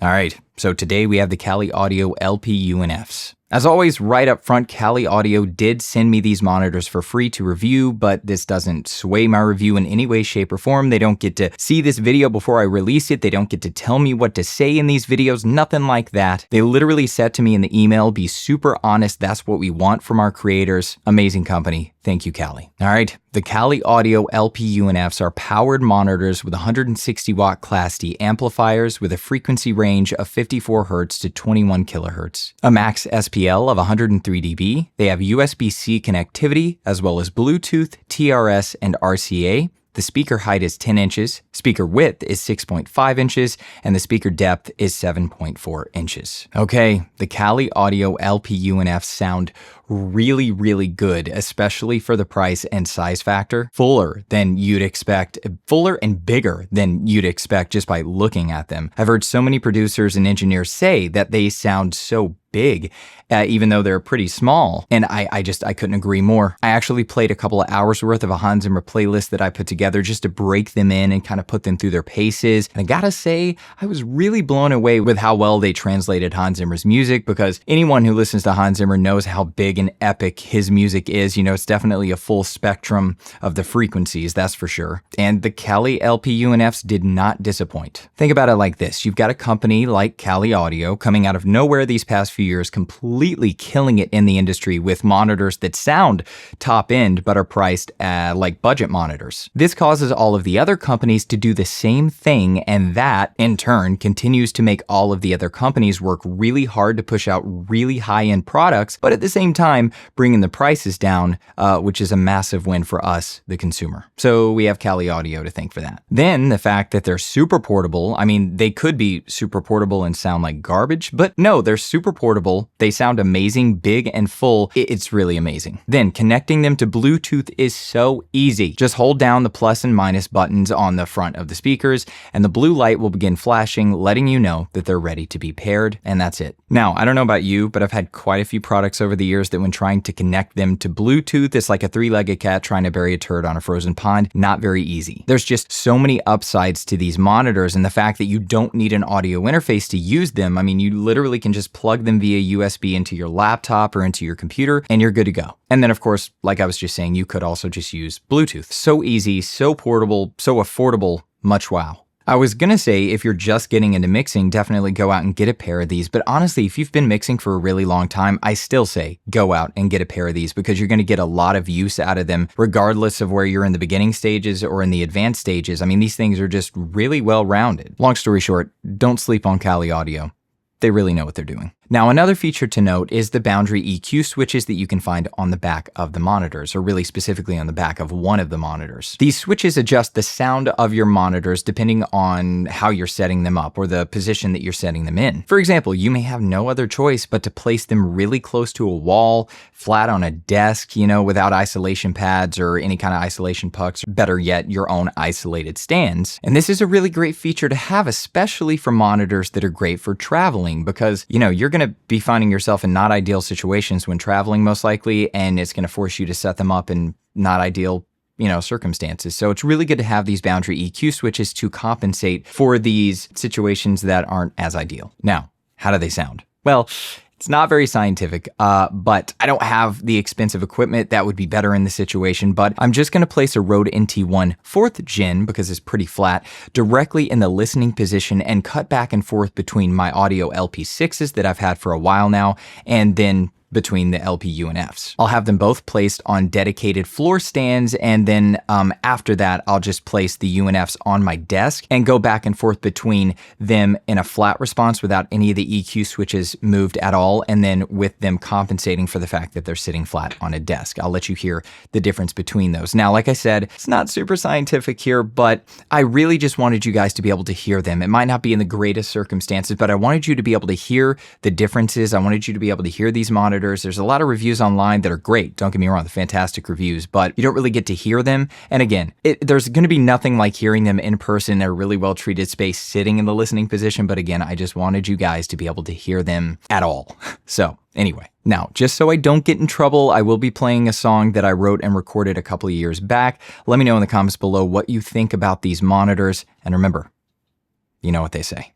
All right, so today we have the Kali Audio LP Unfs. As always, right up front, Kali Audio did send me these monitors for free to review, but this doesn't sway my review in any way, shape, or form. They don't get to see this video before I release it. They don't get to tell me what to say in these videos, nothing like that. They literally said to me in the email, be super honest, that's what we want from our creators. Amazing company. Thank you, Kali. All right, the Kali Audio LP Unfs are powered monitors with 160 watt Class D amplifiers with a frequency range of 54 Hz to 21 kHz, a max SPL of 103 dB. They have USB-C connectivity as well as Bluetooth, TRS, and RCA. The speaker height is 10 inches, speaker width is 6.5 inches, and the speaker depth is 7.4 inches. Okay, the Kali Audio LP Unfs sound really, really good, especially for the price and size factor. Fuller and bigger than you'd expect just by looking at them. I've heard so many producers and engineers say that they sound so big, even though they're pretty small. And I couldn't agree more. I actually played a couple of hours worth of a Hans Zimmer playlist that I put together just to break them in and kind of put them through their paces. And I gotta say, I was really blown away with how well they translated Hans Zimmer's music, because anyone who listens to Hans Zimmer knows how big and epic his music is. You know, it's definitely a full spectrum of the frequencies, that's for sure. And the Kali LP Unfs did not disappoint. Think about it like this. You've got a company like Kali Audio coming out of nowhere these past few years, completely killing it in the industry with monitors that sound top end but are priced like budget monitors. This causes all of the other companies to do the same thing, and that in turn continues to make all of the other companies work really hard to push out really high-end products, but at the same time bringing the prices down, which is a massive win for us, the consumer. So we have Kali Audio to thank for that. Then the fact that they're super portable. I mean, they could be super portable and sound like garbage, but no, they're super portable. They sound amazing, big and full. It's really amazing. Then connecting them to Bluetooth is so easy. Just hold down the plus and minus buttons on the front of the speakers, and the blue light will begin flashing, letting you know that they're ready to be paired, and that's it. Now, I don't know about you, but I've had quite a few products over the years that when trying to connect them to Bluetooth, it's like a three-legged cat trying to bury a turd on a frozen pond. Not very easy. There's just so many upsides to these monitors, and the fact that you don't need an audio interface to use them. I mean, you literally can just plug them via USB into your laptop or into your computer, and you're good to go. And then, of course, like I was just saying, you could also just use Bluetooth. So easy, so portable, so affordable, much wow. I was gonna say, if you're just getting into mixing, definitely go out and get a pair of these. But honestly, if you've been mixing for a really long time, I still say go out and get a pair of these, because you're gonna get a lot of use out of them, regardless of where you're in the beginning stages or in the advanced stages. I mean, these things are just really well-rounded. Long story short, don't sleep on Kali Audio. They really know what they're doing. Now, another feature to note is the boundary EQ switches that you can find on the back of the monitors, or really specifically on the back of one of the monitors. These switches adjust the sound of your monitors depending on how you're setting them up or the position that you're setting them in. For example, you may have no other choice but to place them really close to a wall, flat on a desk, you know, without isolation pads or any kind of isolation pucks, or better yet, your own isolated stands. And this is a really great feature to have, especially for monitors that are great for traveling, because, you know, you're going to be finding yourself in not ideal situations when traveling, most likely, and it's going to force you to set them up in not ideal, you know, circumstances. So it's really good to have these boundary EQ switches to compensate for these situations that aren't as ideal. Now, how do they sound? Well, it's not very scientific, but I don't have the expensive equipment that would be better in the situation, but I'm just going to place a Rode NT1 4th gen, because it's pretty flat, directly in the listening position and cut back and forth between my audio LP6s that I've had for a while now, and then between the LP Unfs. I'll have them both placed on dedicated floor stands, and then after that, I'll just place the Unfs on my desk and go back and forth between them in a flat response without any of the EQ switches moved at all, and then with them compensating for the fact that they're sitting flat on a desk. I'll let you hear the difference between those. Now, like I said, it's not super scientific here, but I really just wanted you guys to be able to hear them. It might not be in the greatest circumstances, but I wanted you to be able to hear the differences. I wanted you to be able to hear these monitors. There's a lot of reviews online that are great. Don't get me wrong, they're fantastic reviews, but you don't really get to hear them. And again, there's going to be nothing like hearing them in person in a really well-treated space sitting in the listening position. But again, I just wanted you guys to be able to hear them at all. So anyway, now, just so I don't get in trouble, I will be playing a song that I wrote and recorded a couple of years back. Let me know in the comments below what you think about these monitors. And remember, you know what they say.